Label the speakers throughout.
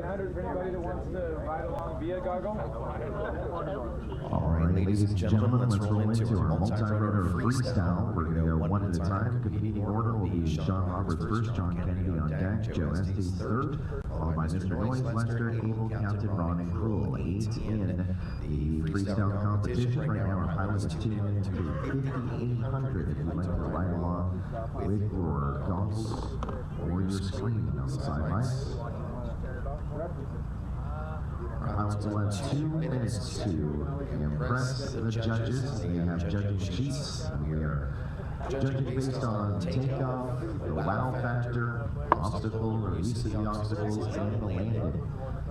Speaker 1: 5800 for anybody that wants to ride along via goggle.
Speaker 2: All right, ladies and gentlemen, let's roll into our Multirotor Freestyle. We're going to go one at a time. Competing order will be Sean Roberts first, John Kennedy on deck, Joe Estes third, followed by Mr. Noise, Lester, Abel, Captain Ron, and Cruel. Eight in the freestyle competition. Right now, our pilot is tuning into 5800. If you'd like to ride along with your goggles or your screen on the sidelines. Our pilots will have 2 minutes to impress the judges. They have judging sheets. We are judging based on takeoff, the wow factor, obstacle, release of the obstacles, and the landing.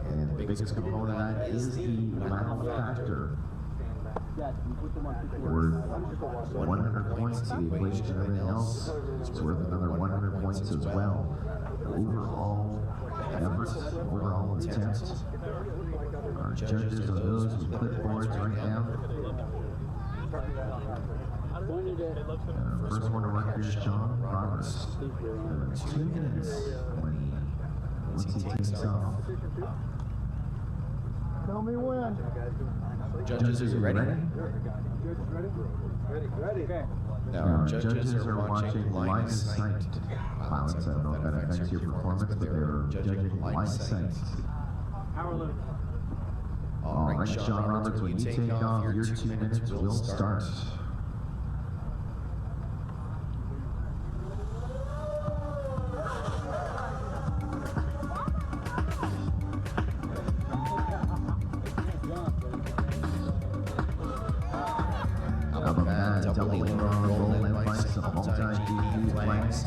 Speaker 2: And the biggest component of that is the wow factor. Worth 100 points to the equation and everything else. It's worth another 100 points as well. Overall effort, overall intent. Our judges are those with clipboards right now. First one to work here is Sean Roberts. 2 minutes once he takes off.
Speaker 1: Tell me when.
Speaker 2: Judges, are you ready?
Speaker 1: Ready. Okay.
Speaker 2: Now, judges are watching line of sight. Pilots, I don't know if that affects your performance, but they're judging line of sight.
Speaker 1: Power lift.
Speaker 2: All right, Sean Roberts, when you take off, your 2 minutes will start. Double aileron roll and bites of multi-DV flanks.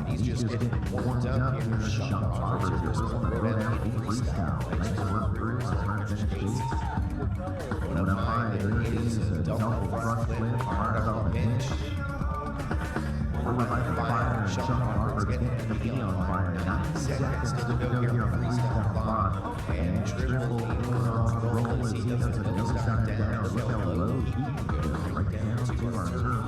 Speaker 2: He's just getting warmed up here. Sean Roberts, your first one to go down in freestyle. Nice work through, start finish eight. Going up high, there it is, a double front flip, hard up the hinge. Over by the fire, Sean Roberts getting the beat on fire. 9 seconds to go here on the freestyle clock. And triple aileron roll as he does a nose dive down. Look how low he can go, right down to our turf.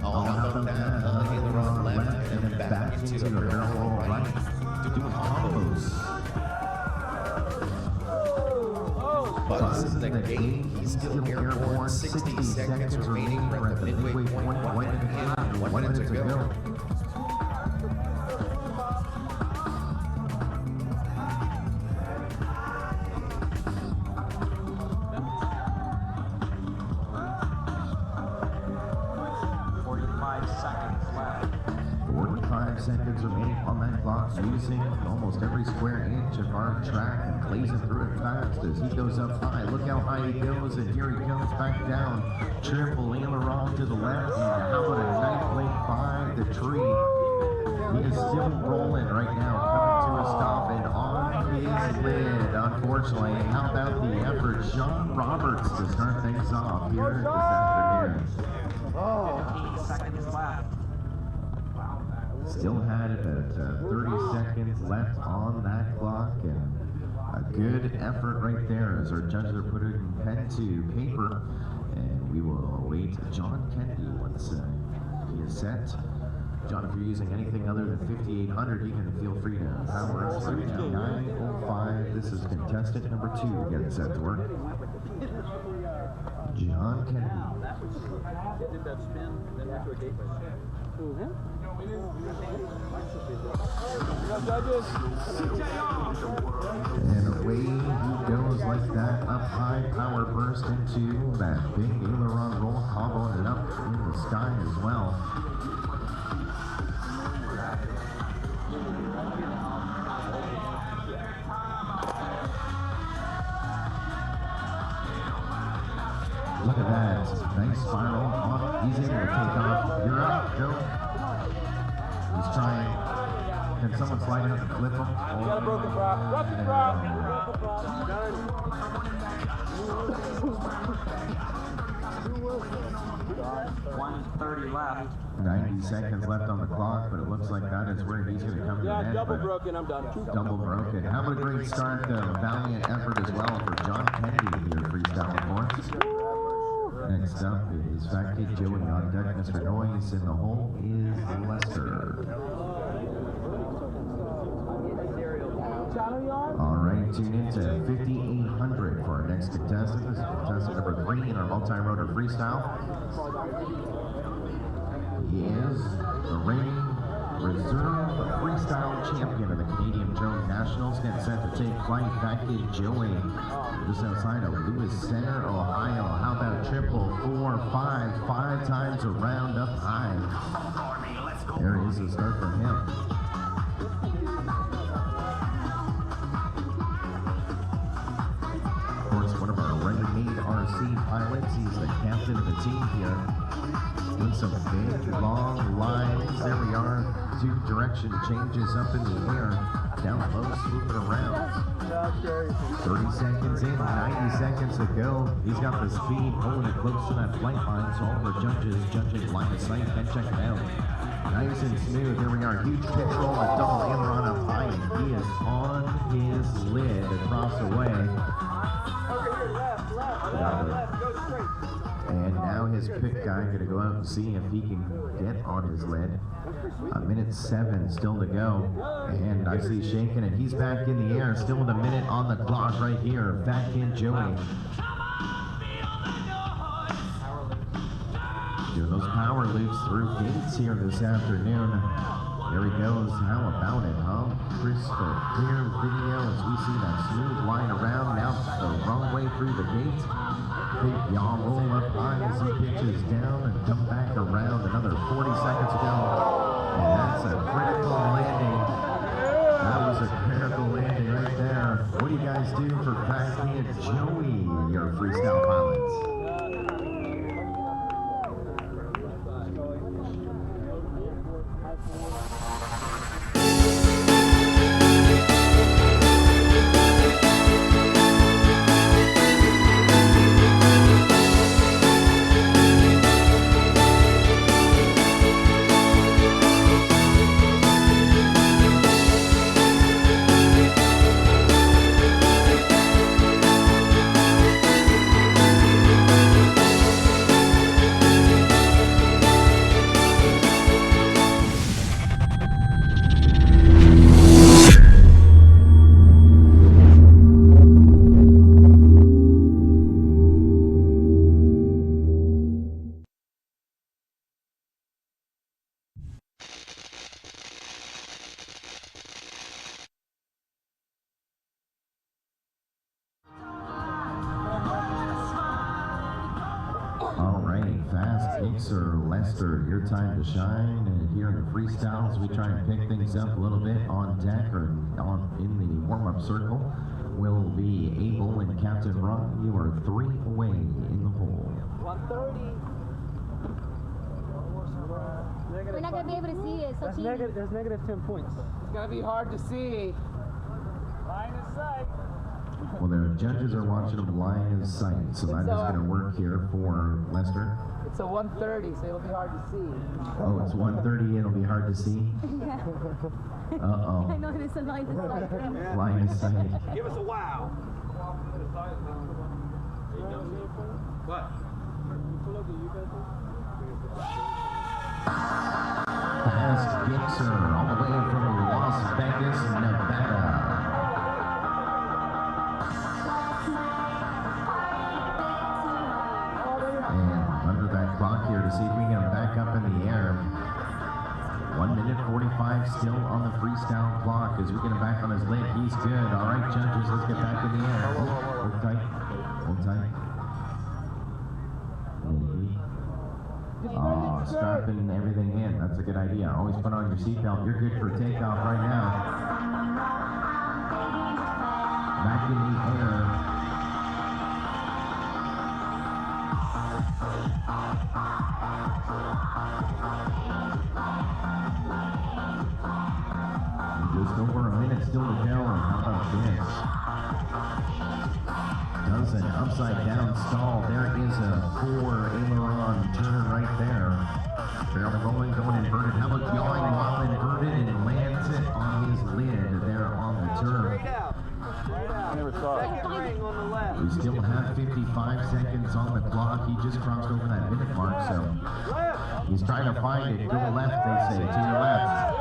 Speaker 2: Oh, how about that? Aileron left and then back into a barrel roll right. Doing combos. But this is the game. He's still airborne. 60 seconds remaining. We're at the midway point. 1 minute in, 1 minute to go. 45 seconds remaining on that clock, using almost every square inch of our track and blazing through it fast as he goes up high. Look how high he goes, and here he comes back down. Triple aileron to the left, and how about a nice link by the tree? He is still rolling right now, coming to a stop and on his lid, unfortunately. How about the effort, Sean Roberts, to start things off here this afternoon.
Speaker 1: 15 seconds left.
Speaker 2: Still had about 30 seconds left on that clock, and a good effort right there as our judges are putting pen to paper, and we will await John Kennedy once he is set. John, if you're using anything other than 5800, you can feel free to power us right now. 9:05. This is contestant number 2 getting set to work. John Kennedy. And away he goes like that, up high, power burst into that big aileron roll, comboing it up in the sky as well. Look at that, nice spiral off. He's able to take off. You're up, Joe. He's trying. Can someone slide in and flip him?
Speaker 1: You got a broken prop. Broken prop. 1:30 left.
Speaker 2: 90 seconds left on the clock, but it looks like that is where he's going to come to the end.
Speaker 1: Double broken, I'm done.
Speaker 2: Double broken. How about a great start, valiant effort as well for John Kennedy here, freestyling for us. Next up is Fat Kid Joey on deck. Mr. Noise in the hole is Lester. next contestant is contestant number 3 in our multi-rotor freestyle. He is the reigning reserve freestyle champion of the Canadian Drone Nationals, getting set to take flight back in Joey, just outside of Lewis Center, Ohio. How about triple, 4, 5, 5 times around up high. There is a start for him. Of course, one of our ready-made RC pilots. He's the captain of the team here. Doing some big, long lines. There we are. 2 direction changes up in the air. Down low, swooping around. 30 seconds in, 90 seconds to go. He's got the speed, pulling it close to that flight line, so all the judges judging line of sight. Then check it out. Nice and smooth. There we are. Huge pitch roll, a double aileron up high, and he is on his lid across the way.
Speaker 1: Over here, left, go straight.
Speaker 2: And now his pick guy gonna go out and see if he can get on his lid. A minute 7 still to go. And I see shaking, and he's back in the air. Still with a minute on the clock right here. Back in Joey. Doing those power loops through gates here this afternoon. There he goes. How about it, huh? Crystal clear video as we see that smooth line around. Now the wrong way through the gate. Big yaw roll up high as he pitches down and come back around. Another 40 seconds to go. And that's a critical landing. That was a critical landing right there. What do you guys do for backhand Joey, your freestyle pilots? Lester, your time to shine. And here in the freestyles, we try and pick things up a little bit on deck or in the warm-up circle. Will be Abel and Captain Ron. You are 3 away in the hole.
Speaker 3: 130.
Speaker 4: We're not going to be able to see it. So
Speaker 3: That's negative 10 points.
Speaker 5: It's gonna be hard to see.
Speaker 3: Line of sight.
Speaker 2: Well, the judges are watching them line of sight, so that is going to work here for Lester.
Speaker 5: It's a 130, so it'll be hard to see.
Speaker 2: Oh, it's 1:30. It'll be hard to see.
Speaker 4: Yeah.
Speaker 2: Uh-oh.
Speaker 4: I know it is a line of sight.
Speaker 2: Line of sight.
Speaker 1: Give us a wow. What?
Speaker 2: Fast Gixer, all the way from Las Vegas, Nevada. And under that clock here to see if we can get him back up in the air. 1 minute 45 still on the freestyle clock as we get him back on his lid. He's good. All right, judges, let's get back in the air. Hold tight. Hold tight. Oh, strapping everything in. That's a good idea. Always put on your seatbelt. You're good for takeoff right now. Back in the air. Just over a minute still to go. How about this? Does an upside down stall. There is a 4 aileron turn right there. Barrel rolling, going inverted. How about yawing while inverted and lands it on his lid there on the turn.
Speaker 1: Never saw it.
Speaker 3: Second ring on the left.
Speaker 2: We still have 55 seconds on the clock. He just crossed over that minute mark, so he's trying to find it. Go left, they say, to your left.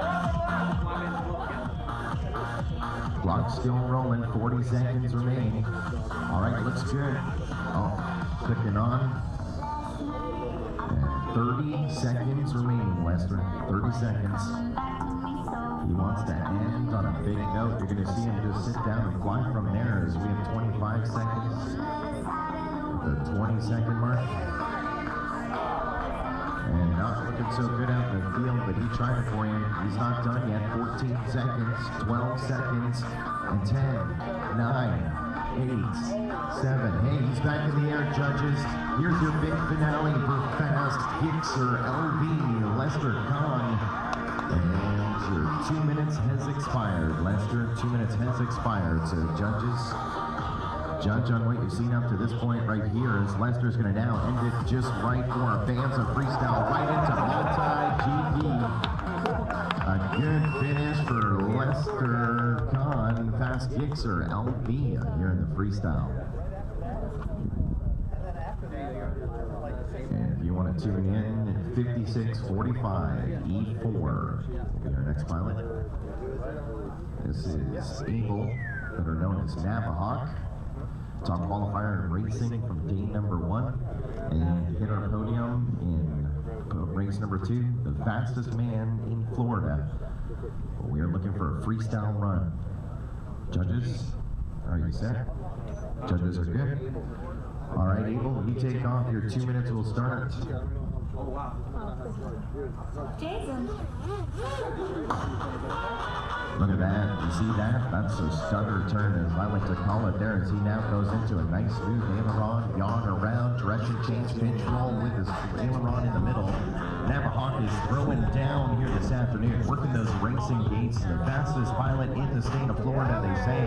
Speaker 2: Clock still rolling, 40 seconds remaining. All right, looks good. Oh, clicking on. And 30 seconds remaining, Lester. 30 seconds. He wants to end on a big note. You're going to see him just sit down and fly from there as we have 25 seconds. The 20-second mark. And not looking so good out in the field, but he tried it for you. He's not done yet. 14 seconds, 12 seconds, and 10, 9, 8, 7. Hey, he's back in the air, judges. Here's your big finale for Fast Gixxer LV, Lester Kahn. And your 2 minutes has expired, Lester. 2 minutes has expired. So judges, judge on what you've seen up to this point right here as Lester's going to now end it just right for our fans of freestyle, right into multi-GP. A good finish for Lester Kahn, Fast Gixxer LV here in the freestyle. And if you want to tune in, 56:45 E4. Our next pilot. This is Abel, better known as Navahawk. Top qualifier in racing from day number 1, and hit our podium in race number 2, the fastest man in Florida. We are looking for a freestyle run. Judges, are you set? Judges are good. All right, Abel, you take off. Your 2 minutes will start.
Speaker 4: Jason.
Speaker 2: Look at that. You see that? That's a stutter turn, as I like to call it there, as he now goes into a nice smooth aileron, yaw around, direction change, pinch roll with his aileron in the middle. Navahawk is throwing down here this afternoon, working those racing gates. The fastest pilot in the state of Florida, they say,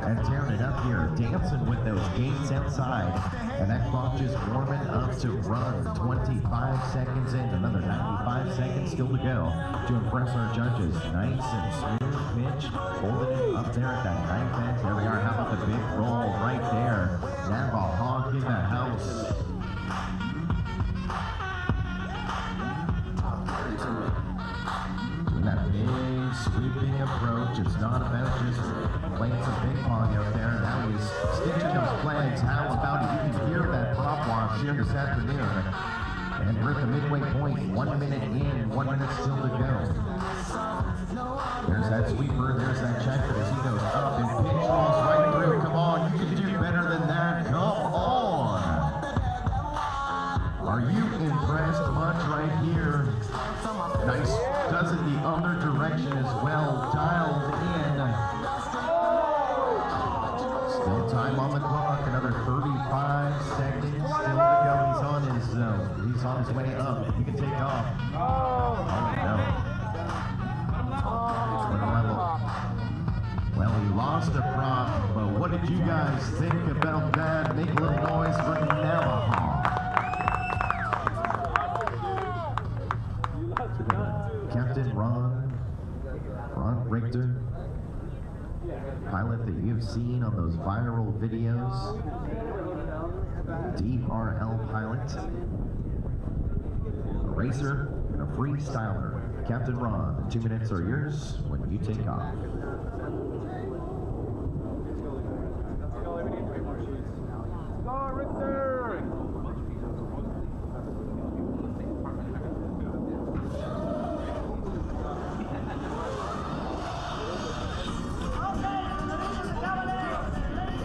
Speaker 2: and tearing it up here, dancing with those gates outside. And that clock just warming up to run. 25 seconds in, another 95 seconds still to go to impress our judges. Nice and smooth pitch, holding it up there at that knife edge. There we are. How about the big roll right there? Navahawk in the house. Doing that big sweeping approach. It's not about just playing some ping pong out there. Now he's stitching those flags. How about it? You can hear that prop wash here this afternoon. And we're at the midway point. 1 minute in, 1 minute still to go. There's that sweeper, there's that check, but as he goes up and pitch rolls right through. Come on, you can do better than that. Come on. Are you impressed much right here? Nice. Does it the other direction as well. Dialed in. Still time on the clock. Another 35 seconds still to go. He's on his way up. He can take off. Oh no. Well, he lost a prop, but what did you guys think about that? Make a little noise for Navahawk. Captain Ron Richter, pilot that you've seen on those viral videos, DRL pilot, a racer, and a freestyler. Captain Ron, the 2 minutes are yours when you take off.
Speaker 1: Go, Richter!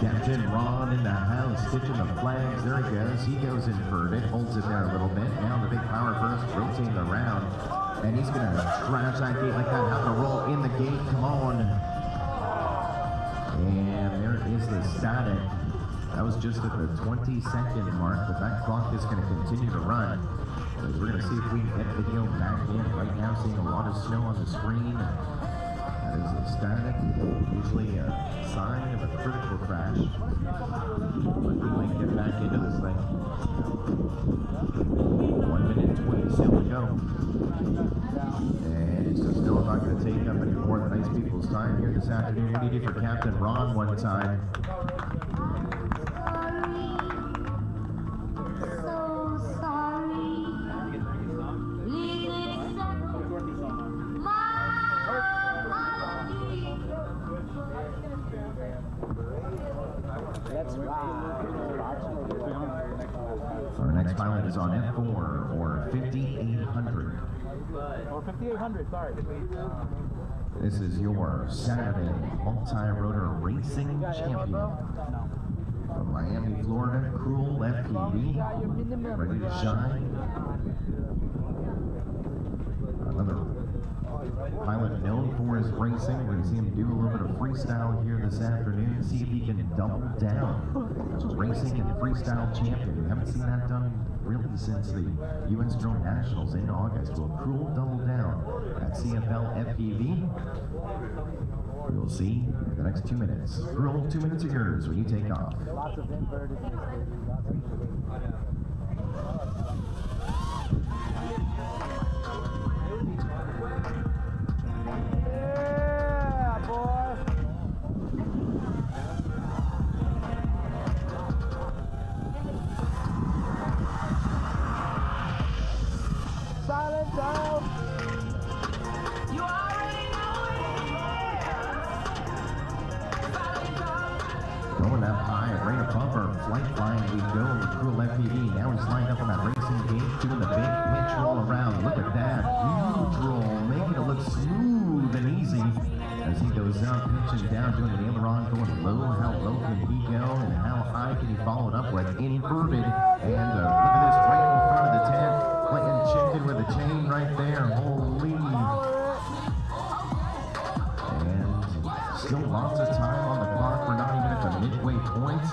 Speaker 2: Captain Ron in the house, stitching the flags. There he goes. He goes inverted, holds it there a little bit. Now the big power burst, rotating around. And he's going to trash that gate like that. Have to roll in the gate. Come on. And there is the static. That was just at the 20-second mark, but that clock is going to continue to run. We're going to see if we can get video back in. Right now, seeing a lot of snow on the screen. That is a static, usually a sign of a critical crash. But we might get back into this thing. 1 minute 20 still to go. And so still not going to take up any more of the nice people's time here this afternoon. We need it for Captain Ron one time. is on F4 or 5800.
Speaker 3: Or 5800, sorry.
Speaker 2: This is your Saturday Multirotor Racing Champion. From Miami, Florida, Cruel FPV, ready to shine. Another pilot known for his racing. We're going to see him do a little bit of freestyle here this afternoon. See if he can double down. Racing and freestyle champion. We haven't seen that done really since the U.S. Drone Nationals in August. Will Cruel double down at CFL FPV? We'll see in the next 2 minutes. Cruel, 2 minutes are yours when you take off.
Speaker 3: Lots of inverted. Yeah, boy. Silent down. You already know it.
Speaker 2: Going up high, right above our flight line, we go with Cruel FPV. Now he's lined up on that racing gate, doing the big pitch roll around. Look at that, huge roll, making it look smooth and easy as he goes up, pitching down, doing an aileron, going low. How low can he go, and how high can he follow it up with? Inverted, and look at this right in front of the tent, playing chicken with a chain right there. Holy! And still lots of time on the clock. We're not even at the midway point.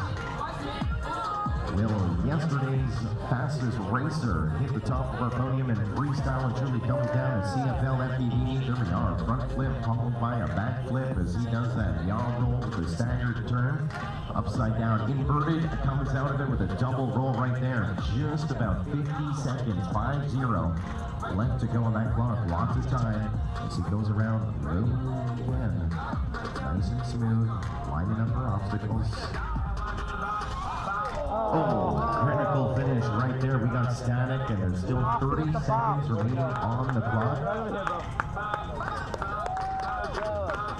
Speaker 2: Will yesterday's fastest racer hit the top of our podium and freestyle and truly double down at CFL FPV? There we are, front flip followed by a back flip as he does that yaw roll with a staggered turn. Upside down inverted, comes out of it with a double roll right there. Just about 50 seconds, 5-0 left to go on that clock. Lots of time as he goes around low again. Nice and smooth, lining up for obstacles. Oh, critical finish right there. We got static, and there's still 30 seconds remaining on the clock.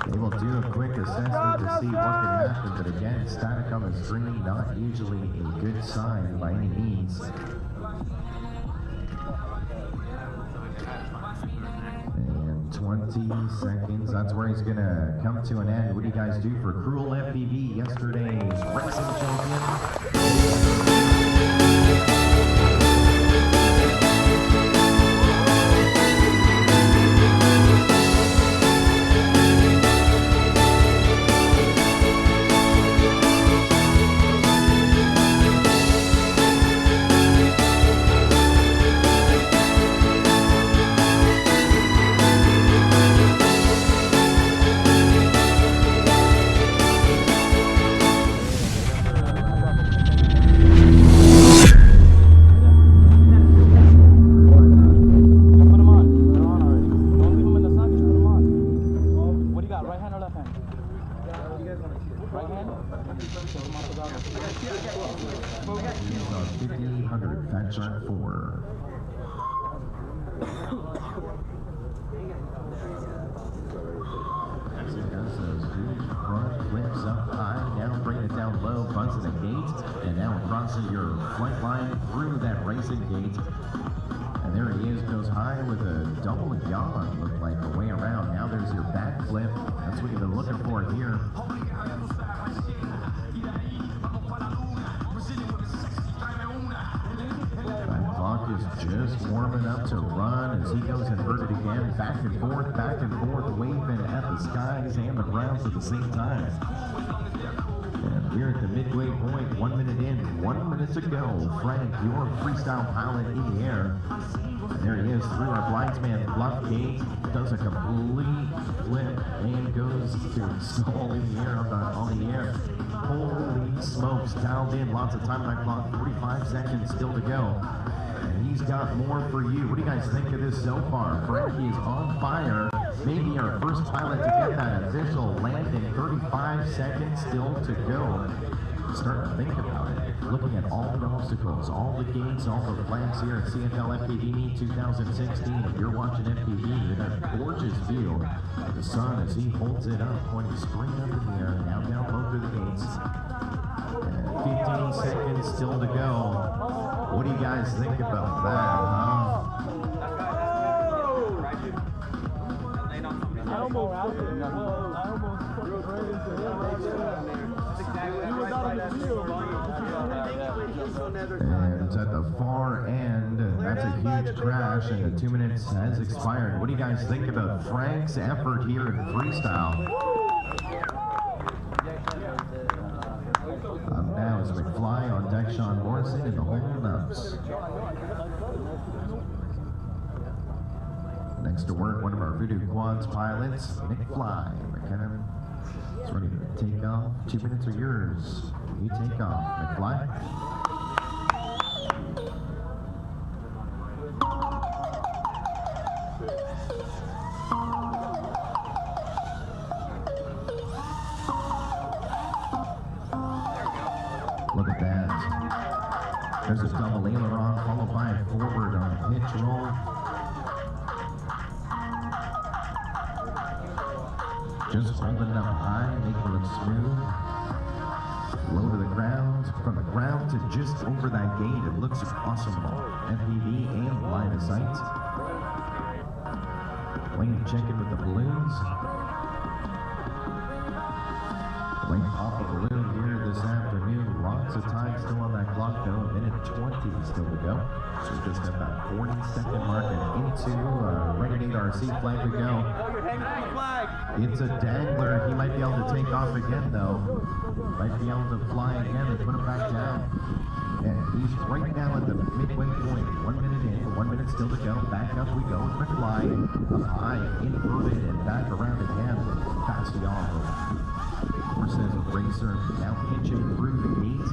Speaker 2: They will do a quick assessment to see what can happen, but again, static on the screen, not usually a good sign by any means. And 20 seconds, that's where he's going to come to an end. What do you guys do for Cruel FPV, yesterday's racing champion? Your flight line through that racing gate, and there he is, goes high with a double yaw, looked like a way around. Now there's your back flip. That's what you've been looking for here. That clock is just warming up to run as he goes inverted again, back and forth, waving at the skies and the grounds at the same time. And we're at the midway point, 1 minute in, 1 minute to go. Frank, your freestyle pilot in the air. And there he is through our blindsman bluff gate, does a complete flip and goes to stall in the air on the air. Holy smokes, dialed in, lots of time on that clock, 45 seconds still to go. And he's got more for you. What do you guys think of this so far? Frankie is on fire. Maybe our first pilot to get that official landing. 35 seconds still to go. Start to think about it. Looking at all the obstacles, all the gates, all the flags here at CFL FPV Meet 2016. If you're watching FPV, you have a gorgeous view of the sun as he holds it up, pointing straight up in the air, now down low through the gates. 15 seconds still to go. What do you guys think about that, huh? And at the far end, that's a huge crash, and the 2 minutes has expired. What do you guys think about Frank's effort here in freestyle? Up now is McFly on deck, Sean Morrison in the home nubs. Next to work, one of our Voodoo Quads pilots, McFly. McKinnon is ready to take off. 2 minutes are yours. You take off, McFly. Look at that. There's a double aileron followed by a forward on a pitch roll. Just holding it up high, making it look smooth. Low to the ground, from the ground to just over that gate. It looks awesome. FPV and line of sight. Wayne checking with the balloons. Wayne off the balloon here this afternoon. Lots of time still on that clock though. A minute 20 still to go. So we just at that 40-second mark and into Renegade RC flag we go. It's a dangler. He might be able to take off again though. Might be able to fly again and put him back down. And he's right now at the midway point. 1 minute in, 1 minute still to go. Back up we go with McFly. Up high, inverted, and back around again. Past the off. Horses a racer now pitching through the gate.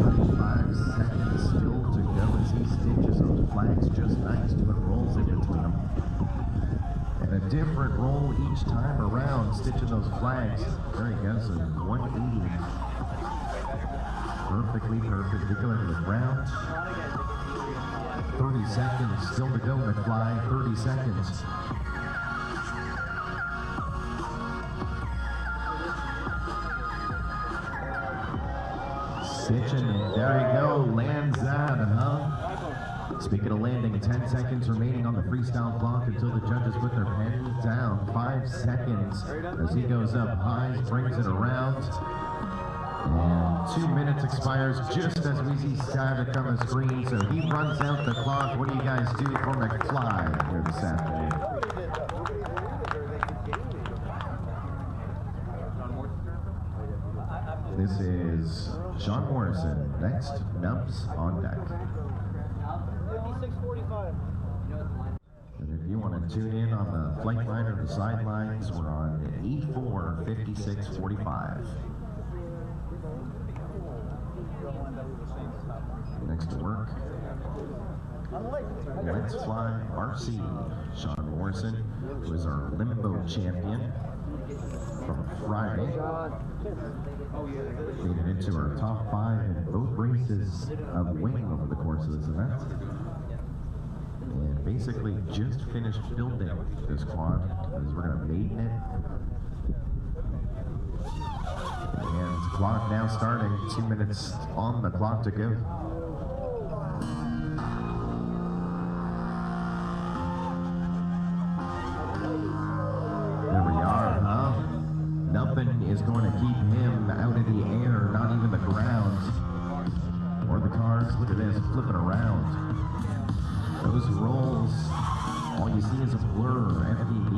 Speaker 2: 35 seconds still to go as he stitches those flags just nice, doing rolls in between them. And a different roll each time around, stitching those flags. There he goes, a 180. Perfectly perpendicular to the ground. 30 seconds still to go, McFly. 30 seconds. Stitching, and there you go, lands that, huh? Speaking of landing, 10 seconds remaining on the freestyle clock until the judges put their pens down. 5 seconds as he goes up high, brings it around. And 2 minutes expires just as we see static on the screen, so he runs out the clock. What do you guys do for McFly here this afternoon? This is Sean Morrison, next, Nubs on deck.
Speaker 3: 56:45.
Speaker 2: And if you want to tune in on the flight line or the sidelines, we're on E4 5645. Next to work, Let's Fly RC, Sean Morrison, who is our limbo champion from Friday. Made it into our top 5 in both races of wing over the course of this event. And basically just finished building this quad as we're going to maiden it. And clock now starting, 2 minutes on the clock to go. There we are, huh? Nothing is going to keep him out of the air, not even the ground. Or the cars, look at this, flipping around. Those rolls, all you see is a blur, FPV.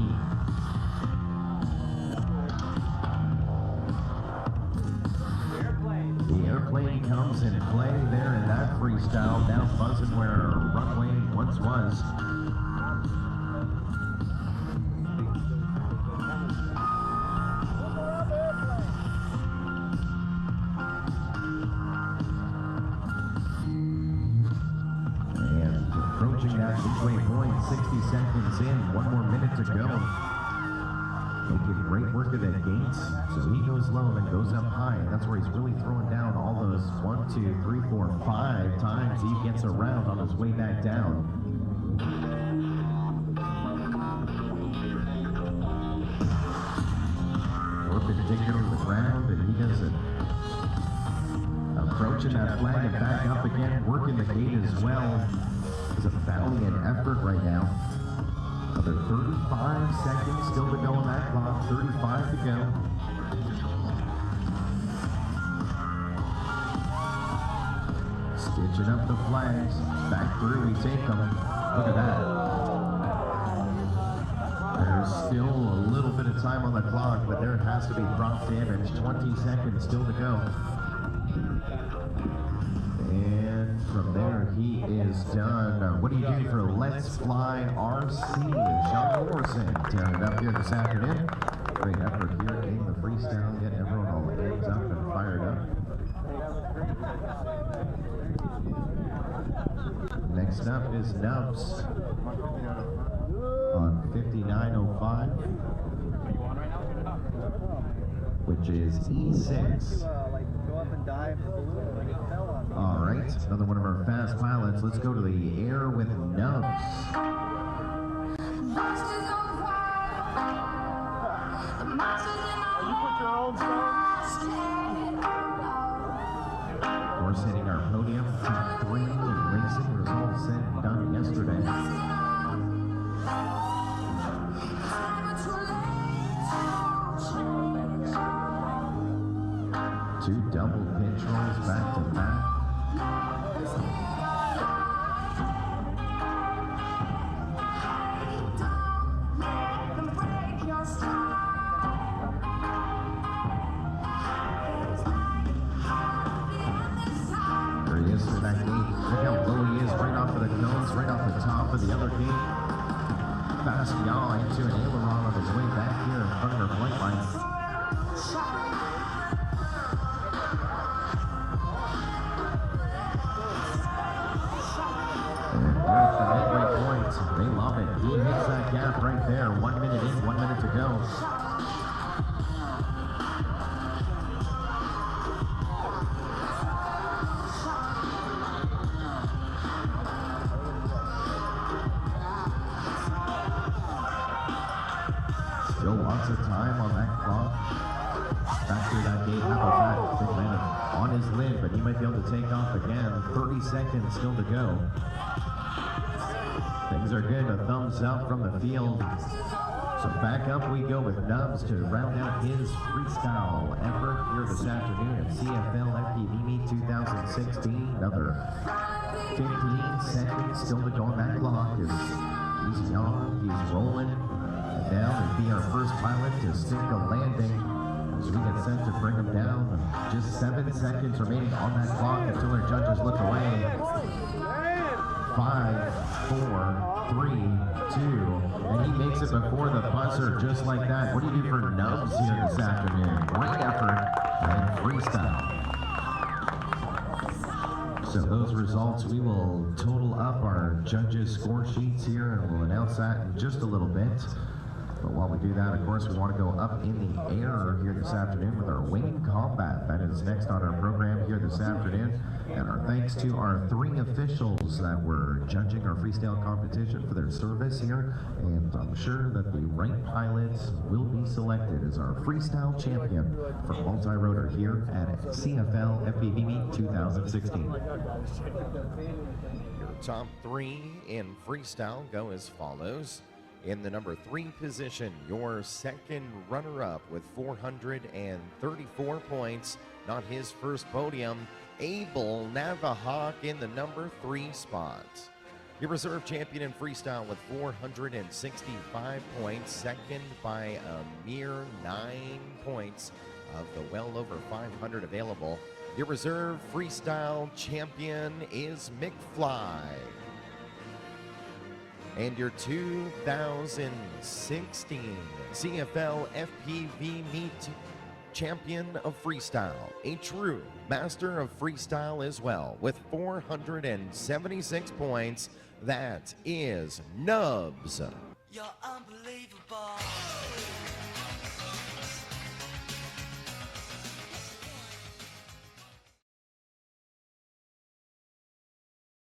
Speaker 2: The airplane comes in play there in that freestyle, now buzzing where our runway once was. That midway point, 60 seconds in, 1 more minute to go. Making great work of that gate. So he goes low and then goes up high, and that's where he's really throwing down all those 1, 2, 3, 4, 5 times he gets around on his way back down. approaching that flag and back up again, working the gate as well. It's a valiant effort right now. Another 35 seconds still to go on that clock, 35 to go. Stitching up the flags, back through, we take them. Look at that. There's still a little bit of time on the clock, but there has to be prop damage. 20 seconds still to go. And from there, he is done. What do you do for Let's Fly RC? Sean Morrison tearing it up here this afternoon. Great effort here in the freestyle, getting everyone all hands up and fired up. Next up is Nubs on 5905, which is E6. All right, another one of our fast pilots. Let's go to the air with Nubs.
Speaker 1: You put your own stuff.
Speaker 2: Of course, hitting our podium, top 3 in racing, results said and done yesterday. 2 double pitch rolls back to back. There he is for that gate. Look how low he is, right off of the nose, right off the top of the other gate. Fast yaw into an aileron on his way back here in front of our flight line. They love it. He hits that gap right there. 1 minute in, 1 minute to go. Still lots of time on that clock. Back through that gate. How about that? Big man on his lid, but he might be able to take off again. 30 seconds still to go. Things are good, a thumbs up from the field. So back up we go with Nubs to round out his freestyle effort here this afternoon at CFL FPV Meet 2016. Another 15 seconds still to go on that clock. He's on, he's rolling. And now it'd be our first pilot to stick a landing as we get set to bring him down. Just 7 seconds remaining on that clock until our judges look away. 5, 4, 3, 2, and he makes it before the buzzer just like that. What do you do for Nubs here this afternoon? Great effort and freestyle. So those results, we will total up our judges' score sheets here, and we'll announce that in just a little bit. But while we do that, of course, we want to go up in the air here this afternoon with our wing combat. That is next on our program here this afternoon. And our thanks to our 3 officials that were judging our freestyle competition for their service here. And I'm sure that the right pilots will be selected as our freestyle champion for Multirotor here at CFL FPV Meet 2016.
Speaker 6: Your top 3 in freestyle go as follows. In the number 3 position, your second runner-up with 434 points, not his first podium, Abel Navahawk in the number 3 spot. Your reserve champion in freestyle with 465 points, second by a mere 9 points of the well over 500 available. Your reserve freestyle champion is McFly. And your 2016 CFL FPV Meet champion of freestyle, a true master of freestyle as well, with 476 points, that is Nubs.
Speaker 7: You're unbelievable.